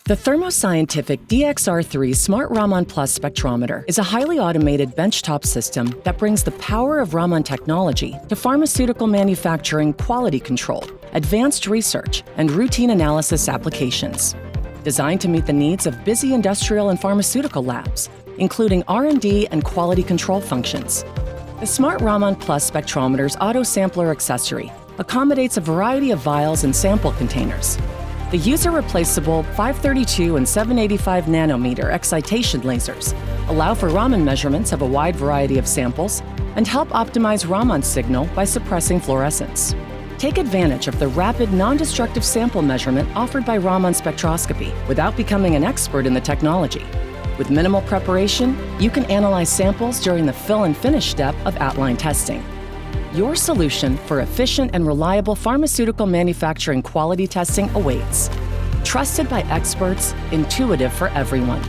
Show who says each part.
Speaker 1: The Thermo DXR3 SmartRaman Plus Spectrometer is a highly automated benchtop system that brings the power of Raman technology to pharmaceutical manufacturing quality control, advanced research, and routine analysis applications. Designed to meet the needs of busy industrial and pharmaceutical labs, including R&D and quality control functions. The SmartRaman Plus Spectrometer's auto sampler accessory accommodates a variety of vials and sample containers. The user-replaceable 532 and 785 nanometer excitation lasers allow for Raman measurements of a wide variety of samples and help optimize Raman signal by suppressing fluorescence. Take advantage of the rapid, non-destructive sample measurement offered by Raman spectroscopy without becoming an expert in the technology. With minimal preparation, you can analyze samples during the fill and finish step of at-line testing. Your solution for efficient and reliable pharmaceutical manufacturing quality testing awaits. Trusted by experts, intuitive for everyone.